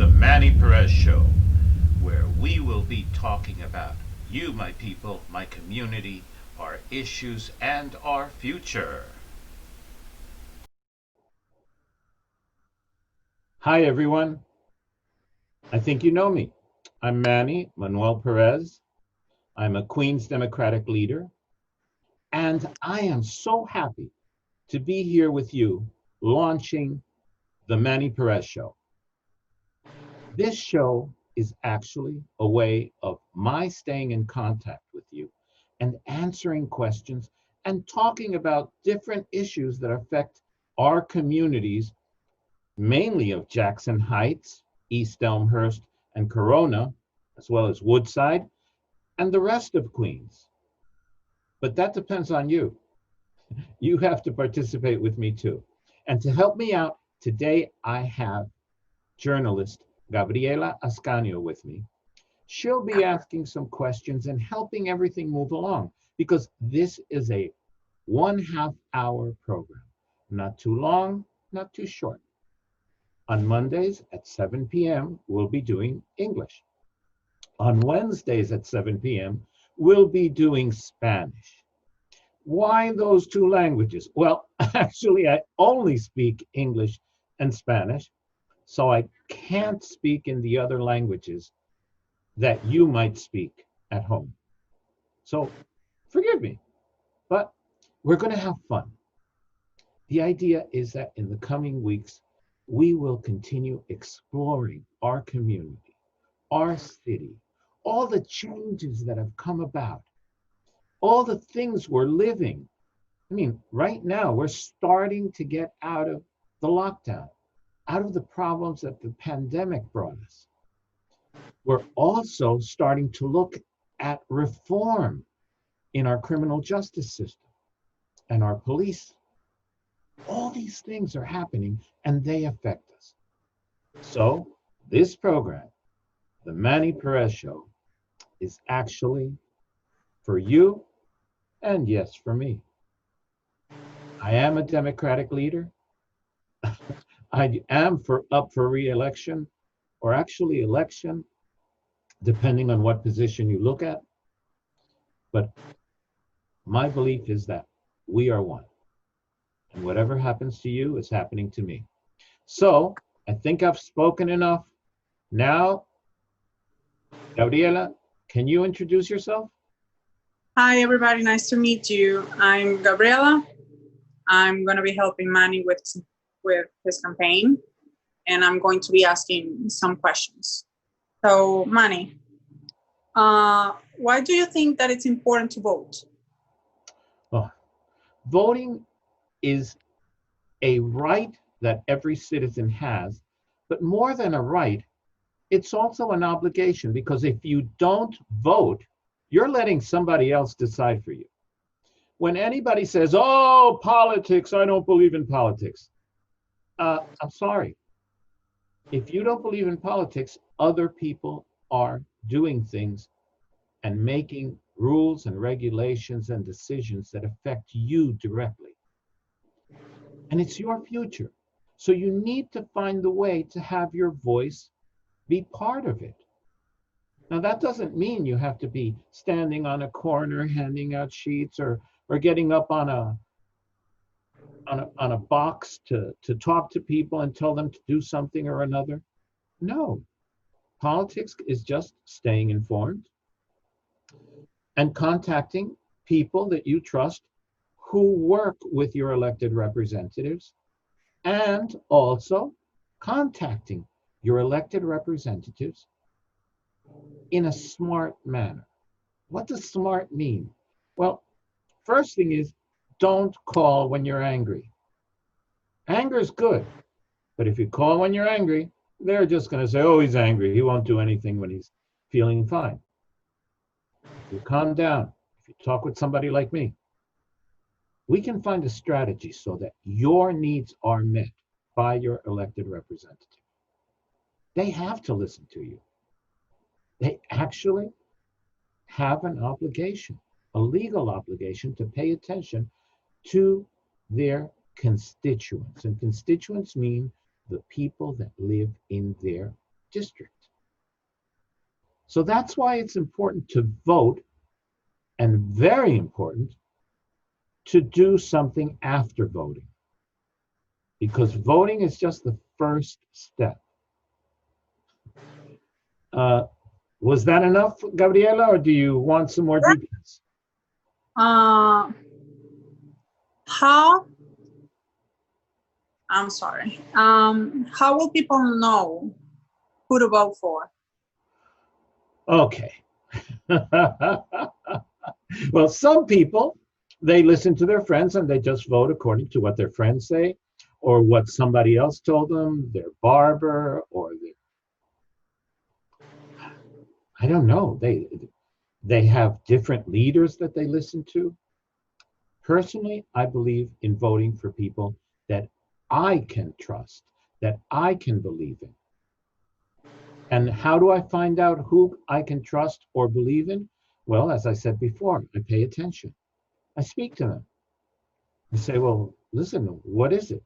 the Manny Perez Show, where we will be talking about you, my people, my community, our issues, and our future. Hi, everyone. I think you know me. I'm Manuel Perez. I'm a Queens Democratic leader, and I am so happy to be here with you launching the Manny Perez Show. This show is actually a way of my staying in contact with you and answering questions and talking about different issues that affect our communities, mainly of Jackson Heights, East Elmhurst, and Corona, as well as Woodside, and the rest of Queens. But that depends on you. You have to participate with me too. And to help me out, today I have journalist Gabriela Ascanio with me. She'll be asking some questions and helping everything move along because this is a 1/2 hour program. Not too long, not too short. On Mondays at 7 p.m., we'll be doing English. On Wednesdays at 7 p.m., we'll be doing Spanish. Why those two languages? Well, actually, I only speak English and Spanish, so I can't speak in the other languages that you might speak at home. So forgive me, but we're going to have fun. The idea is that in the coming weeks, we will continue exploring our community, our city, all the changes that have come about, all the things we're living. I mean, right now, we're starting to get out of the lockdown, out of the problems that the pandemic brought us. We're also starting to look at reform in our criminal justice system and our police. All these things are happening and they affect us. So, this program, the Manny Perez Show, is actually for you and yes, for me. I am a Democratic leader. I am up for re-election or actually election, depending on what position you look at. But my belief is that we are one. And whatever happens to you is happening to me. So I think I've spoken enough. Now, Gabriela, can you introduce yourself? Hi, everybody. Nice to meet you. I'm Gabriela. I'm going to be helping Manny with his campaign, and I'm going to be asking some questions. So, Manny, why do you think that it's important to vote? Well, voting is a right that every citizen has, but more than a right, it's also an obligation because if you don't vote, you're letting somebody else decide for you. When anybody says, oh, politics, I don't believe in politics. I'm sorry. If you don't believe in politics, other people are doing things and making rules and regulations and decisions that affect you directly. And it's your future. So you need to find the way to have your voice be part of it. Now, that doesn't mean you have to be standing on a corner handing out sheets or getting up on a box to talk to people and tell them to do something or another. No. Politics is just staying informed and contacting people that you trust who work with your elected representatives, and also contacting your elected representatives in a smart manner. What does smart mean? Well, first thing is don't call when you're angry. Anger is good, but if you call when you're angry, they're just going to say, oh, he's angry. He won't do anything when he's feeling fine. If you calm down, if you talk with somebody like me, we can find a strategy so that your needs are met by your elected representative. They have to listen to you. They actually have an obligation, a legal obligation to pay attention to their constituents. And constituents mean the people that live in their district. So that's why it's important to vote, and very important to do something after voting, because voting is just the first step. Was that enough, Gabriela, or do you want some more details? I'm sorry. How will people know who to vote for? Okay. Well, some people, they listen to their friends and they just vote according to what their friends say, or what somebody else told them, their barber, or I don't know. They have different leaders that they listen to. Personally, I believe in voting for people that I can trust, that I can believe in. And how do I find out who I can trust or believe in? Well, as I said before, I pay attention. I speak to them. I say, well, listen, what is it?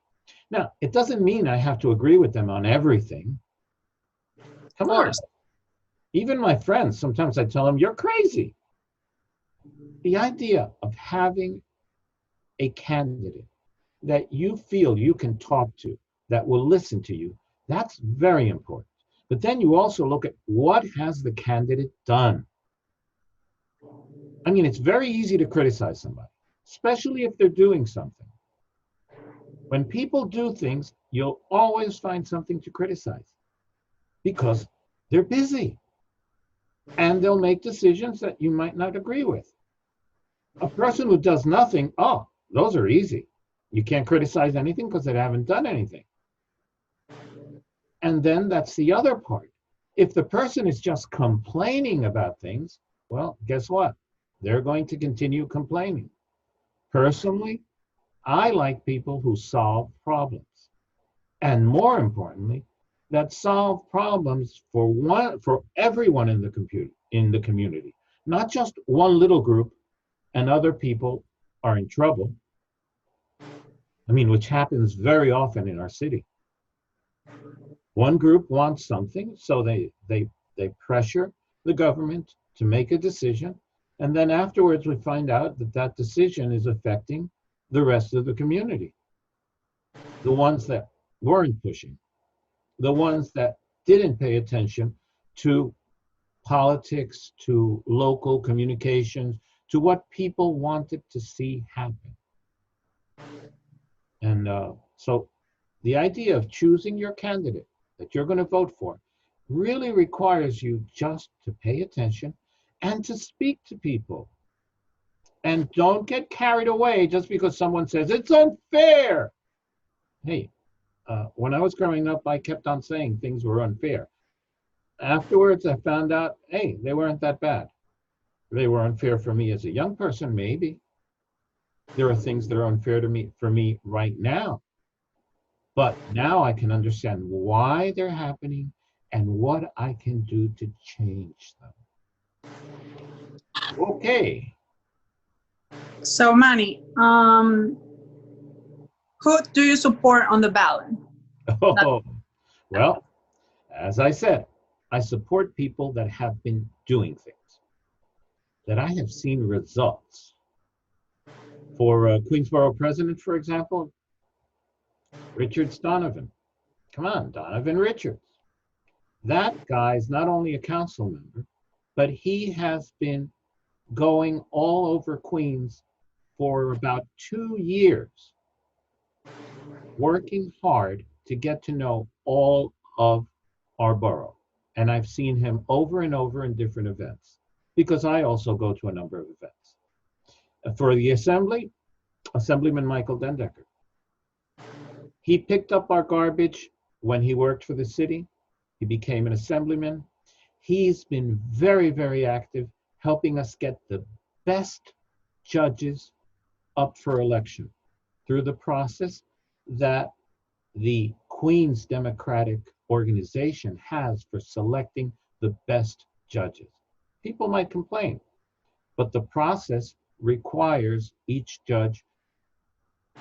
Now, it doesn't mean I have to agree with them on everything. Come on. Even my friends, sometimes I tell them, you're crazy. The idea of having a candidate that you feel you can talk to, that will listen to you, that's very important. But then you also look at what has the candidate done. I mean, it's very easy to criticize somebody, especially if they're doing something. When people do things, you'll always find something to criticize because they're busy and they'll make decisions that you might not agree with. A person who does nothing, oh, those are easy. You can't criticize anything because they haven't done anything. And then that's the other part. If the person is just complaining about things, well, guess what? They're going to continue complaining. Personally, I like people who solve problems. And more importantly, that solve problems for everyone in the community, not just one little group and other people are in trouble. I mean, which happens very often in our city. One group wants something, so they pressure the government to make a decision, and then afterwards we find out that that decision is affecting the rest of the community. The ones that weren't pushing, the ones that didn't pay attention to politics, to local communications, to what people wanted to see happen. And so the idea of choosing your candidate that you're going to vote for really requires you just to pay attention and to speak to people. And don't get carried away just because someone says it's unfair. Hey, when I was growing up, I kept on saying things were unfair. Afterwards, I found out, hey, they weren't that bad. They were unfair for me as a young person, maybe. There are things that are unfair for me right now. But now I can understand why they're happening and what I can do to change them. Okay. So Manny, who do you support on the ballot? Oh, well, as I said, I support people that have been doing things, that I have seen results. For Queensborough president, for example, Richards Donovan. Come on, Donovan Richards. That guy is not only a council member, but he has been going all over Queens for about 2 years, working hard to get to know all of our borough. And I've seen him over and over in different events, because I also go to a number of events. For the Assembly, Assemblyman Michael Dendecker. He picked up our garbage when he worked for the city. He became an assemblyman. He's been very, very active, helping us get the best judges up for election through the process that the Queens Democratic Organization has for selecting the best judges. People might complain, but the process requires each judge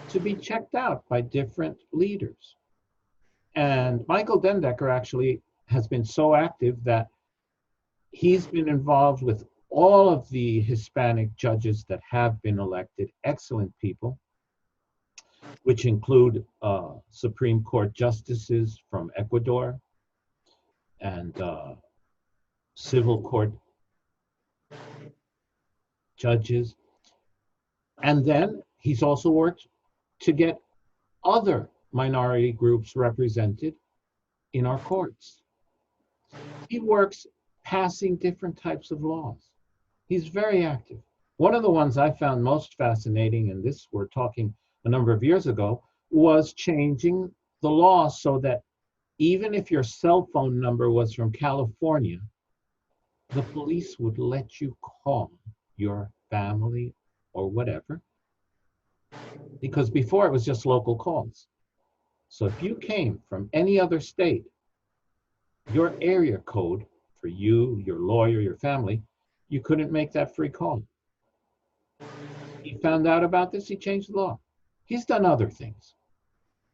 to be checked out by different leaders. And Michael Dendecker actually has been so active that he's been involved with all of the Hispanic judges that have been elected, excellent people, which include Supreme Court justices from Ecuador and civil court judges. And then he's also worked to get other minority groups represented in our courts. He works passing different types of laws. He's very active. One of the ones I found most fascinating, and this we're talking a number of years ago, was changing the law so that even if your cell phone number was from California, the police would let you call your family or whatever, because before it was just local calls. So if you came from any other state, your area code for you, your lawyer, your family, you couldn't make that free call. He found out about this, he changed the law. He's done other things,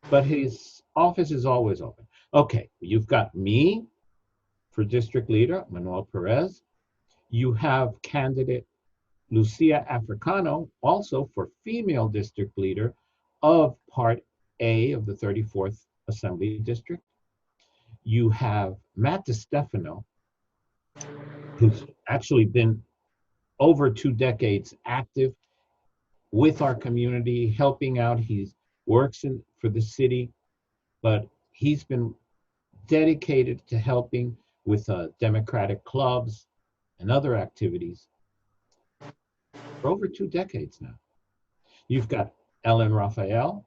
but his office is always open. Okay, you've got me for district leader, Manuel Perez. You have candidate Lucia Africano, also for female district leader of Part A of the 34th Assembly District. You have Matt DiStefano, who's actually been over 2 decades active with our community, helping out. He works for the city, but he's been dedicated to helping with democratic clubs and other activities for over 2 decades now. You've got Ellen Raphael,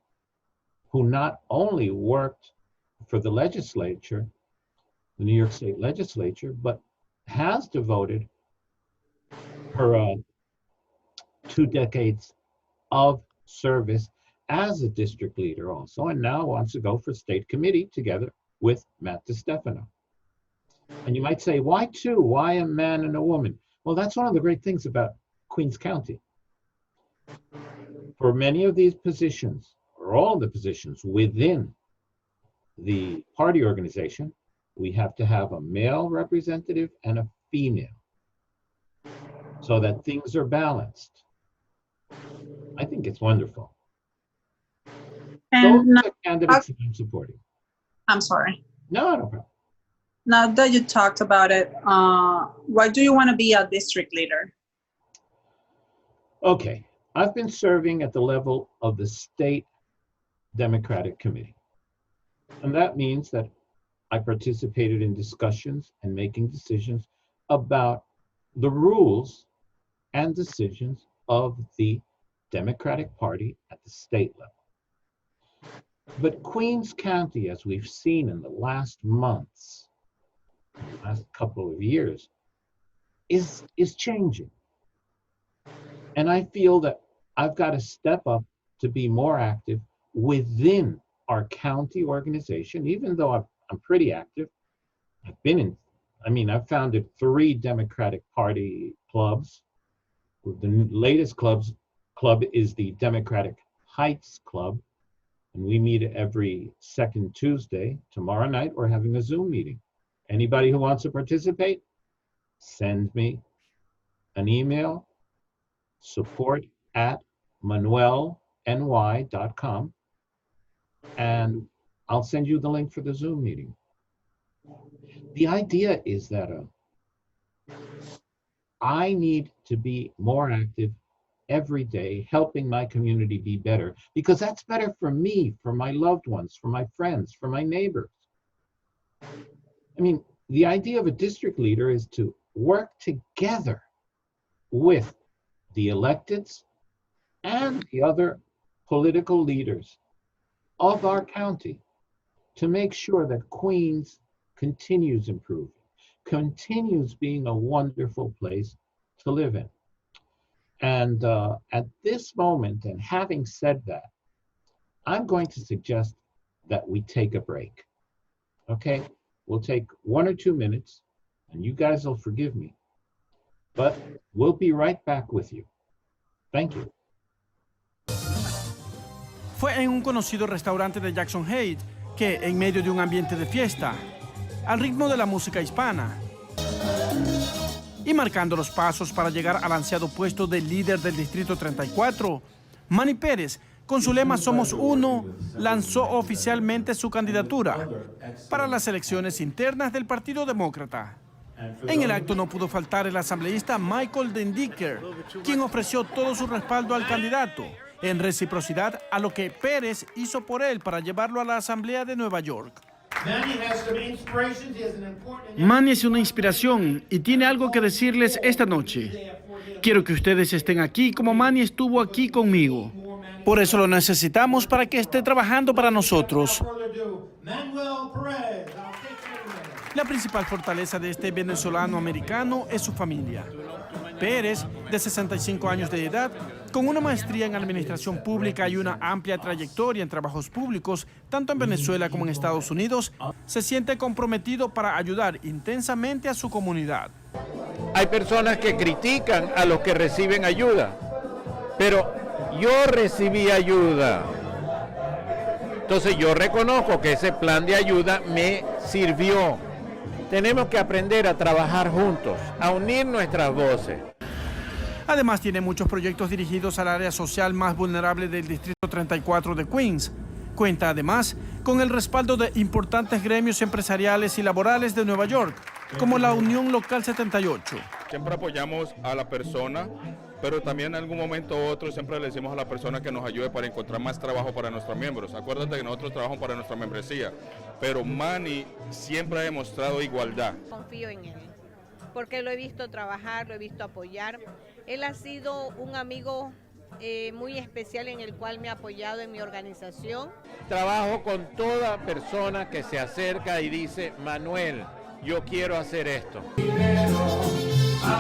who not only worked for the legislature, the New York State legislature, but has devoted her 2 decades of service as a district leader also, and now wants to go for state committee together with Matt DiStefano. And you might say, why 2? Why a man and a woman? Well, that's one of the great things about Queens County. For many of these positions, or all the positions within the party organization, we have to have a male representative and a female so that things are balanced. I think it's wonderful. And those are the candidates that I'm supporting. I'm sorry. No problem. Now that you talked about it, why do you want to be a district leader? Okay, I've been serving at the level of the state Democratic Committee. And that means that I participated in discussions and making decisions about the rules and decisions of the Democratic Party at the state level. But Queens County, as we've seen in the last months, the last couple of years, is changing. And I feel that I've got to step up to be more active within our county organization, even though I'm pretty active. I've founded 3 Democratic Party clubs. The latest club is the Democratic Heights Club, and we meet every second Tuesday. Tomorrow night, we're having a Zoom meeting. Anybody who wants to participate, send me an email, support@manuelny.com, and I'll send you the link for the Zoom meeting. The idea is that I need to be more active every day, helping my community be better, because that's better for me, for my loved ones, for my friends, for my neighbors. I mean, the idea of a district leader is to work together with the electeds and the other political leaders of our county to make sure that Queens continues improving, continues being a wonderful place to live in. And at this moment, and having said that, I'm going to suggest that we take a break. Okay? We'll take 1 or 2 minutes, and you guys will forgive me. But we'll be right back with you. Thank you. Fue en un conocido restaurante de Jackson Heights que, en medio de un ambiente de fiesta, al ritmo de la música hispana y marcando los pasos para llegar al ansiado puesto de líder del Distrito 34. Manny Pérez, con su lema Somos Uno, lanzó oficialmente su candidatura para las elecciones internas del Partido Demócrata. En el acto no pudo faltar el asambleísta Michael Dendicker, quien ofreció todo su respaldo al candidato, en reciprocidad a lo que Pérez hizo por él para llevarlo a la Asamblea de Nueva York. Manny es una inspiración y tiene algo que decirles esta noche. Quiero que ustedes estén aquí como Manny estuvo aquí conmigo. Por eso lo necesitamos para que esté trabajando para nosotros. La principal fortaleza de este venezolano americano es su familia. Pérez, de 65 años de edad, con una maestría en administración pública y una amplia trayectoria en trabajos públicos, tanto en Venezuela como en Estados Unidos, se siente comprometido para ayudar intensamente a su comunidad. Hay personas que critican a los que reciben ayuda, pero yo recibí ayuda. Entonces yo reconozco que ese plan de ayuda me sirvió. Tenemos que aprender a trabajar juntos, a unir nuestras voces. Además, tiene muchos proyectos dirigidos al área social más vulnerable del Distrito 34 de Queens. Cuenta además con el respaldo de importantes gremios empresariales y laborales de Nueva York, como la Unión Local 78. Siempre apoyamos a la persona, pero también en algún momento u otro siempre le decimos a la persona que nos ayude para encontrar más trabajo para nuestros miembros. Acuérdate que nosotros trabajamos para nuestra membresía, pero Manny siempre ha demostrado igualdad. Confío en él, porque lo he visto trabajar, lo he visto apoyar. Él ha sido un amigo muy especial en el cual me ha apoyado en mi organización. Trabajo con toda persona que se acerca y dice, Manuel, yo quiero hacer esto.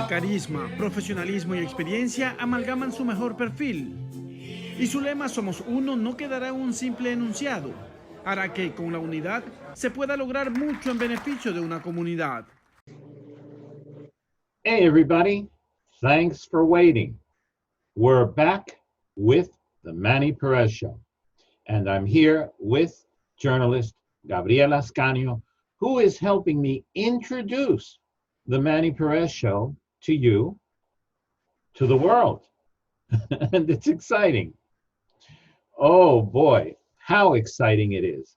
Carisma, profesionalismo y experiencia amalgaman su mejor perfil. Y su lema Somos Uno no quedará en un simple enunciado. Hará que con la unidad se pueda lograr mucho en beneficio de una comunidad. Hey everybody, thanks for waiting. We're back with the Manny Perez Show. And I'm here with journalist Gabriela Ascanio, who is helping me introduce the Manny Perez Show to you, to the world. And it's exciting. Oh boy, how exciting it is.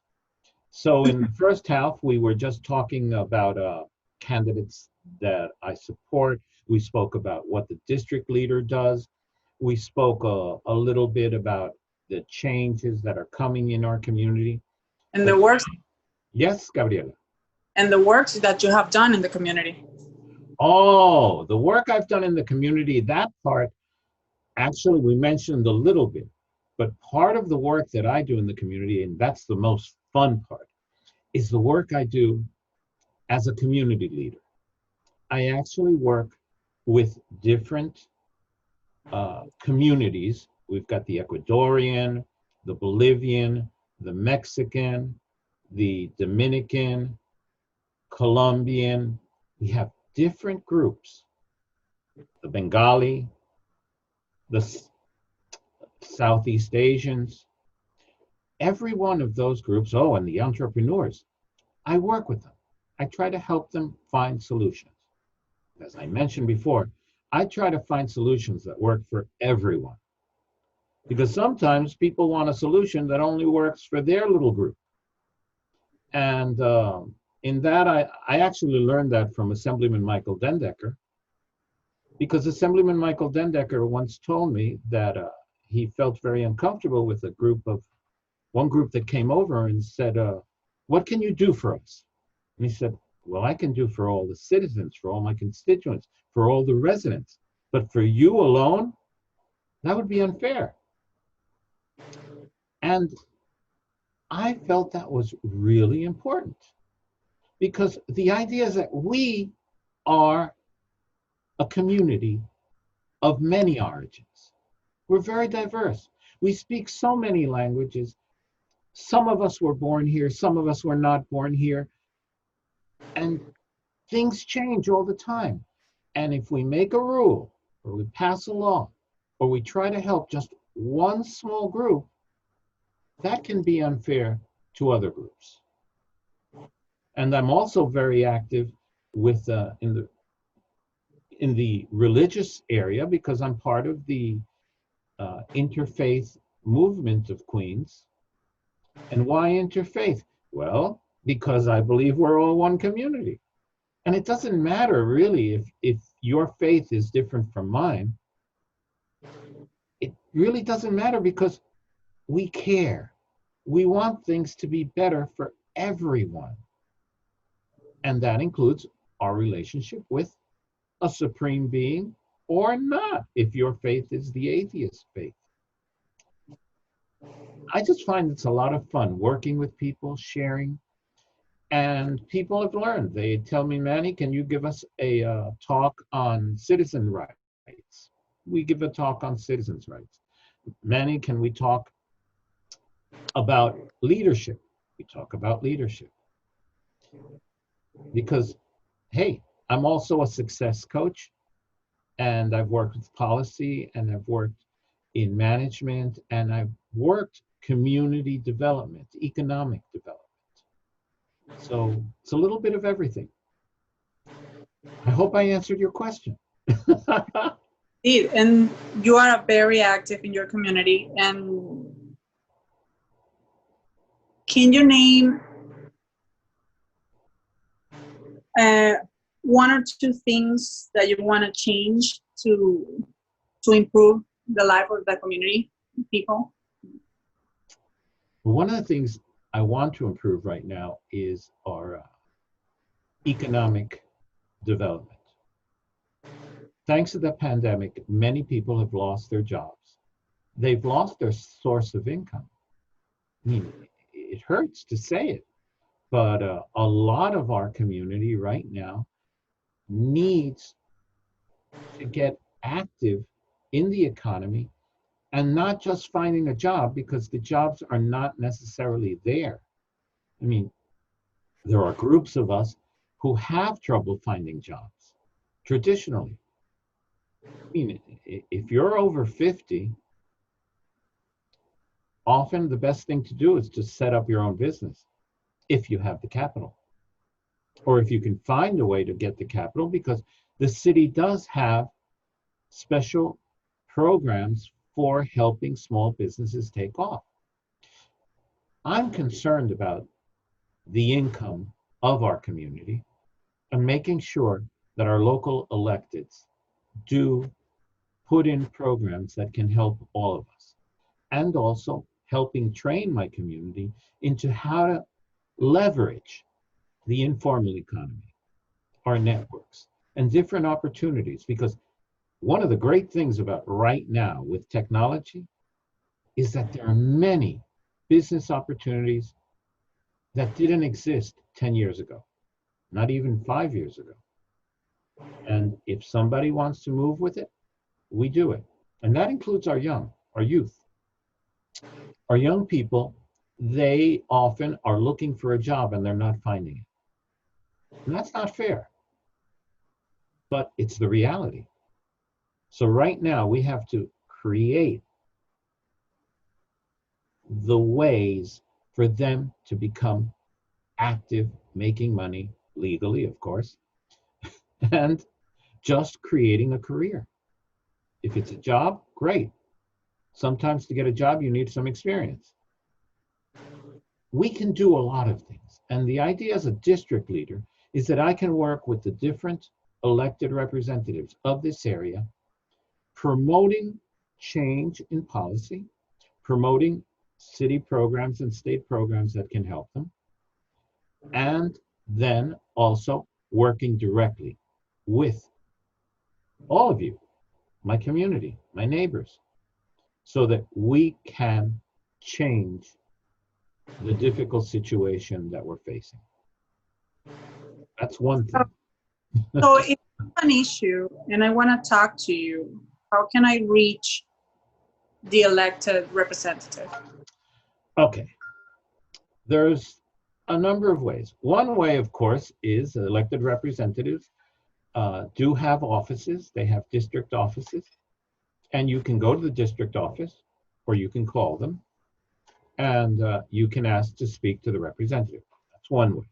So in the first half, we were just talking about candidates that I support. We spoke about what the district leader does. We spoke a little bit about the changes that are coming in our community. And the works Yes, Gabriela. and the works that you have done in the community. Oh, the work I've done in the community, that part, actually, we mentioned a little bit, but part of the work that I do in the community, and that's the most fun part, is the work I do as a community leader. I actually work with different communities. We've got the Ecuadorian, the Bolivian, the Mexican, the Dominican, Colombian. We have different groups, the Bengali, the Southeast Asians, every one of those groups, oh, and the entrepreneurs, I work with them. I try to help them find solutions. As I mentioned before, I try to find solutions that work for everyone. Because sometimes people want a solution that only works for their little group. And in that, I actually learned that from Assemblyman Michael Dendecker, because Assemblyman Michael Dendecker once told me that he felt very uncomfortable with one group that came over and said, what can you do for us? And he said, well, I can do for all the citizens, for all my constituents, for all the residents, but for you alone, that would be unfair. And I felt that was really important, because the idea is that we are a community of many origins. We're very diverse. We speak so many languages. Some of us were born here, some of us were not born here. And things change all the time. And if we make a rule, or we pass a law, or we try to help just one small group, that can be unfair to other groups. And I'm also very active with in the religious area because I'm part of the interfaith movement of Queens. And why interfaith? Well, because I believe we're all one community. And it doesn't matter really if your faith is different from mine. It really doesn't matter because we care. We want things to be better for everyone. And that includes our relationship with a supreme being or not, if your faith is the atheist faith. I just find it's a lot of fun working with people, sharing, and people have learned. They tell me, Manny, can you give us a talk on citizen rights? We give a talk on citizens' rights. Manny, can we talk about leadership? We talk about leadership. Because, hey, I'm also a success coach, and I've worked with policy, and I've worked in management, and I've worked community development, economic development. So it's a little bit of everything. I hope I answered your question. And you are very active in your community. And can you name one or two things that you want to change to improve the life of the community, people? One of the things I want to improve right now is our economic development. Thanks to the pandemic, many people have lost their jobs. They've lost their source of income. I mean, it hurts to say it, but a lot of our community right now needs to get active in the economy and not just finding a job because the jobs are not necessarily there. I mean, there are groups of us who have trouble finding jobs traditionally. I mean, if you're over 50, often the best thing to do is to set up your own business if you have the capital. Or if you can find a way to get the capital, because the city does have special programs for helping small businesses take off. I'm concerned about the income of our community and making sure that our local electeds do put in programs that can help all of us, and also helping train my community into how to leverage the informal economy, our networks, and different opportunities. Because one of the great things about right now with technology is that there are many business opportunities that didn't exist 10 years ago, not even 5 years ago. And if somebody wants to move with it, we do it. And that includes our youth. Our young people, they often are looking for a job and they're not finding it. And that's not fair, but it's the reality. So right now we have to create the ways for them to become active, making money legally, of course, and just creating a career. If it's a job, great. Sometimes to get a job, you need some experience. We can do a lot of things. And the idea as a district leader is that I can work with the different elected representatives of this area, promoting change in policy, promoting city programs and state programs that can help them, and then also working directly with all of you, my community, my neighbors, so that we can change the difficult situation that we're facing. That's one thing. So if it's an issue and I want to talk to you, how can I reach the elected representative? Okay. There's a number of ways. One way, of course, is elected representatives do have offices. They have district offices. And you can go to the district office or you can call them and you can ask to speak to the representative. That's one way.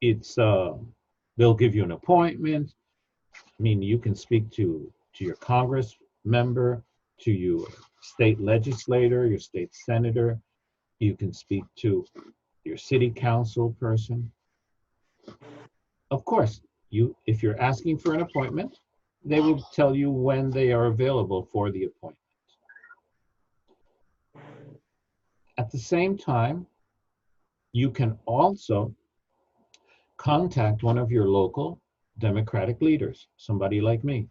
It's they'll give you an appointment. I mean, you can speak to your Congress member, to your state legislator, your state senator. You can speak to your city council person. Of course, if you're asking for an appointment, they will tell you when they are available for the appointment. At the same time, you can also contact one of your local Democratic leaders, somebody like me,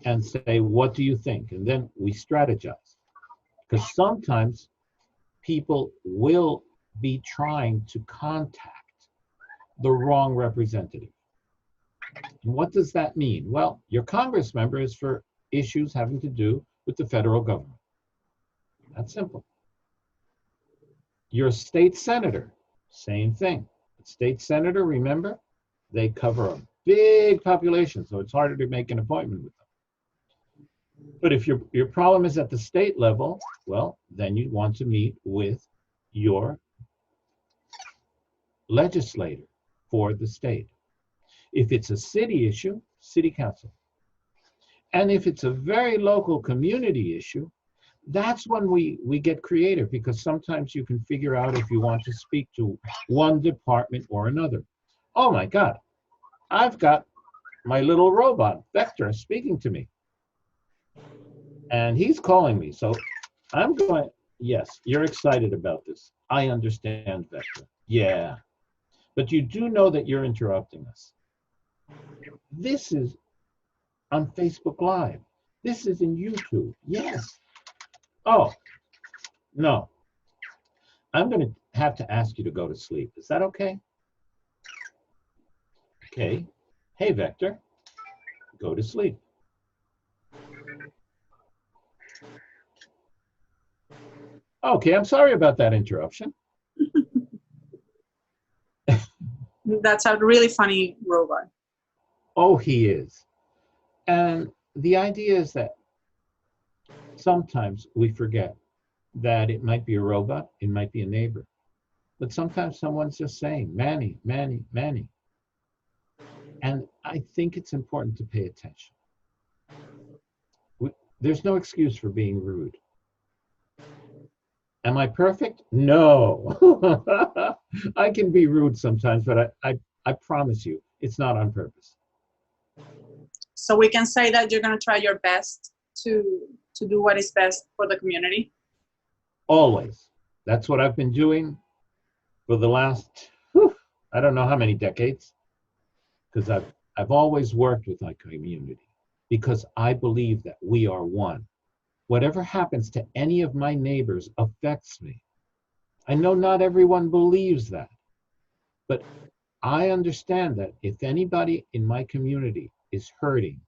and say, what do you think? And then we strategize. Because sometimes people will be trying to contact the wrong representative. And what does that mean? Well, your Congress member is for issues having to do with the federal government. That's simple. Your state senator, same thing. State senator, remember, they cover a big population, so it's harder to make an appointment with them. But if your problem is at the state level, well, then you want to meet with your legislator for the state. If it's a city issue, city council. And if it's a very local community issue, that's when we get creative, because sometimes you can figure out if you want to speak to one department or another. Oh my God, I've got my little robot, Vector, speaking to me. And he's calling me. So I'm going, yes, you're excited about this. I understand, Vector. Yeah. But you do know that you're interrupting us. This is on Facebook Live. This is in YouTube. Yes. Oh, no. I'm going to have to ask you to go to sleep. Is that okay? Okay. Hey, Vector, go to sleep. Okay, I'm sorry about that interruption. That's a really funny robot. Oh, he is. And the idea is that sometimes we forget that it might be a robot, it might be a neighbor. But sometimes someone's just saying, Manny, Manny, Manny. And I think it's important to pay attention. There's no excuse for being rude. Am I perfect? No. I can be rude sometimes, but I promise you, it's not on purpose. So we can say that you're going to try your best to do what is best for the community? Always. That's what I've been doing for the last, I don't know how many decades, because I've always worked with my community, because I believe that we are one. Whatever happens to any of my neighbors affects me. I know not everyone believes that, but I understand that if anybody in my community is hurting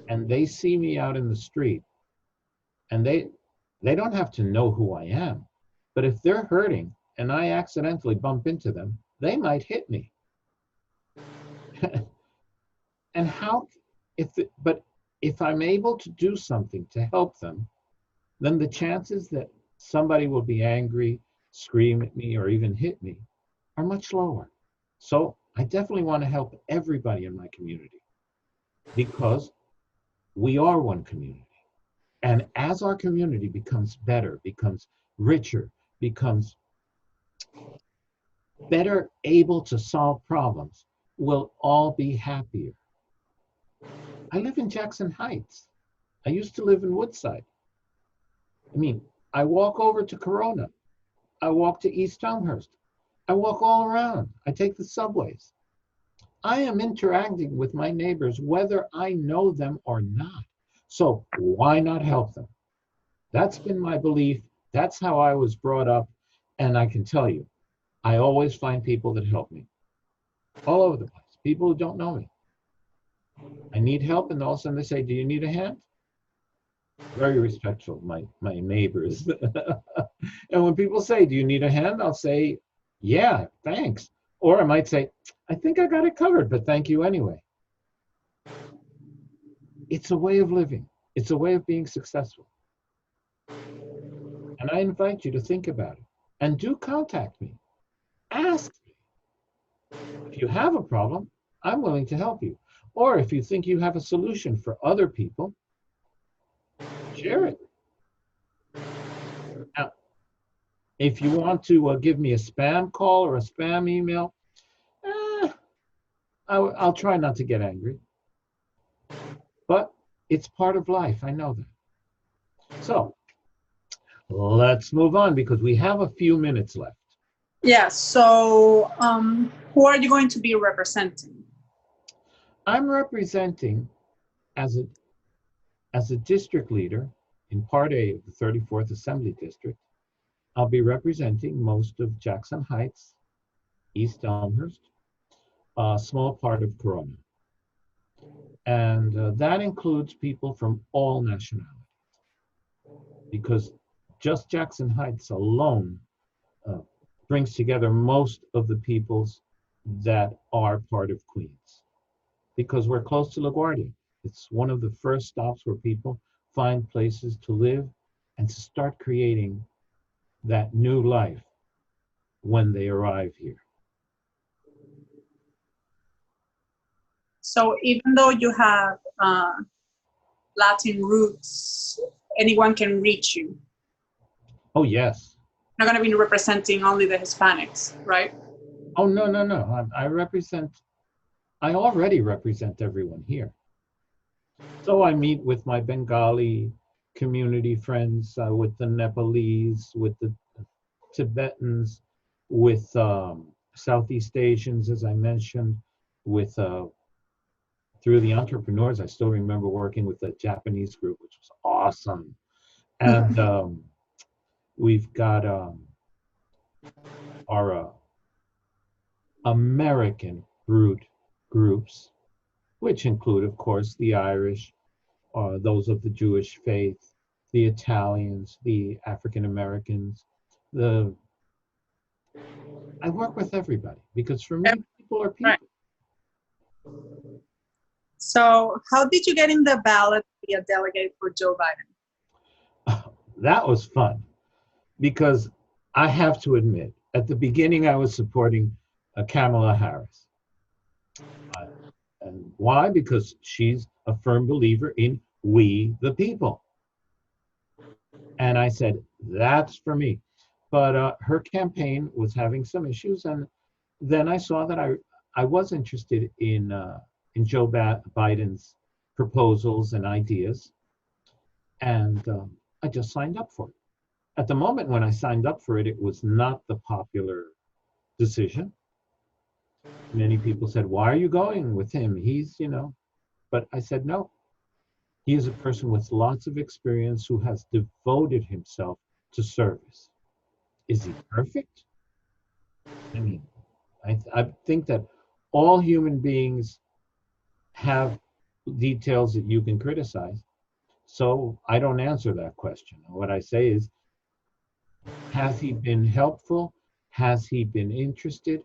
and they see me out in the street, and they don't have to know who I am, but if they're hurting and I accidentally bump into them, they might hit me. And if I'm able to do something to help them, then the chances that somebody will be angry, scream at me, or even hit me are much lower. So I definitely want to help everybody in my community, because we are one community. And as our community becomes better, becomes richer, becomes better able to solve problems, we'll all be happier. I live in Jackson Heights. I used to live in Woodside. I mean, I walk over to Corona. I walk to East Elmhurst. I walk all around. I take the subways. I am interacting with my neighbors whether I know them or not. So why not help them? That's been my belief. That's how I was brought up. And I can tell you, I always find people that help me all over the place. People who don't know me. I need help, and all of a sudden they say, do you need a hand? Very respectful of my neighbors. And when people say, do you need a hand? I'll say, yeah, thanks. Or I might say, I think I got it covered, but thank you anyway. It's a way of living. It's a way of being successful. And I invite you to think about it. And do contact me. Ask me. If you have a problem, I'm willing to help you. Or if you think you have a solution for other people, share it. Now, if you want to give me a spam call or a spam email, I'll try not to get angry. But it's part of life, I know that. So let's move on because we have a few minutes left. Yeah, so who are you going to be representing? I'm representing as a district leader in Part A of the 34th Assembly District. I'll be representing most of Jackson Heights, East Elmhurst, a small part of Corona. And that includes people from all nationalities, because just Jackson Heights alone brings together most of the peoples that are part of Queens, because we're close to LaGuardia. It's one of the first stops where people find places to live and to start creating that new life when they arrive here. So even though you have Latin roots, anyone can reach you. Oh, yes. You're not going to be representing only the Hispanics, right? Oh, no. I already represent everyone here. So I meet with my Bengali community friends, with the Nepalese, with the Tibetans, with Southeast Asians, as I mentioned, with through the entrepreneurs. I still remember working with the Japanese group, which was awesome. And we've got our American root groups, which include, of course, the Irish, those of the Jewish faith, the Italians, the African Americans. I work with everybody because for me, people are people. Right. So how did you get in the ballot to be a delegate for Joe Biden? That was fun because I have to admit, at the beginning, I was supporting Kamala Harris. And why? Because she's a firm believer in we the people. And I said, that's for me. But her campaign was having some issues. And then I saw that I was interested in Joe Biden's proposals and ideas. And I just signed up for it. At the moment when I signed up for it, it was not the popular decision. Many people said, why are you going with him? He's, but I said, no. He is a person with lots of experience who has devoted himself to service. Is he perfect? I mean, I think that all human beings have details that you can criticize. So I don't answer that question. What I say is, has he been helpful? Has he been interested?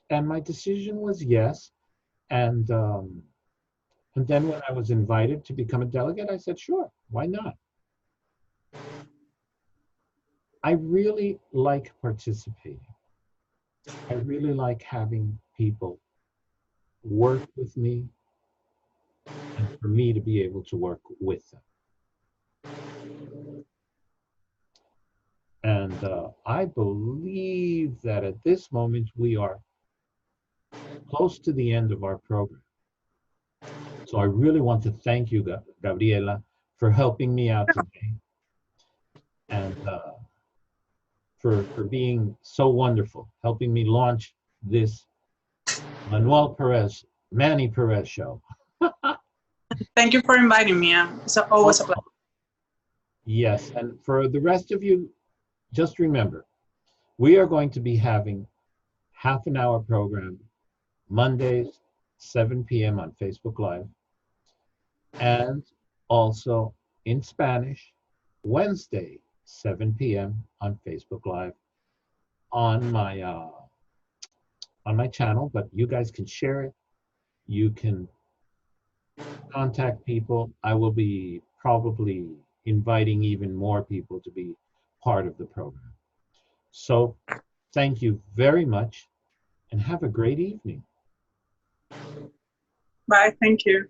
And my decision was yes. And then when I was invited to become a delegate, I said, sure, why not? I really like participating. I really like having people work with me and for me to be able to work with them. And I believe that at this moment we are close to the end of our program. So I really want to thank you, Gabriela, for helping me out today and for being so wonderful, helping me launch this Manuel Perez, Manny Perez show. Thank you for inviting me. It's always a pleasure. Yes, and for the rest of you, just remember, we are going to be having half an hour program Mondays, 7 p.m. on Facebook Live, and also in Spanish, Wednesday, 7 p.m. on Facebook Live on my channel, but you guys can share it. You can contact people. I will be probably inviting even more people to be part of the program. So thank you very much and have a great evening. Bye. Thank you.